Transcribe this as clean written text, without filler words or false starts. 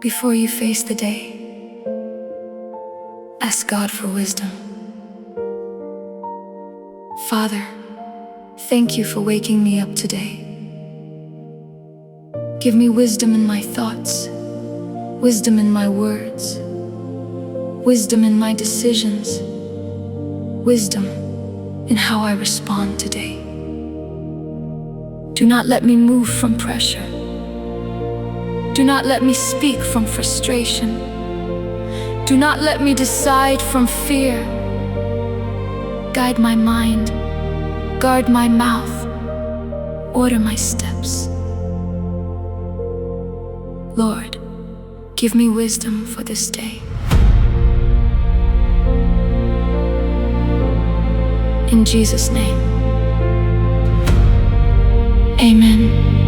Before you face the day, ask God for wisdom. Father, thank you for waking me up today. Give me wisdom in my thoughts, wisdom in my words, wisdom in my decisions, wisdom in how I respond today. Do not let me move from pressure. Do not let me speak from frustration. Do not let me decide from fear. Guide my mind, guard my mouth, order my steps. Lord, give me wisdom for this day. In Jesus' name, amen.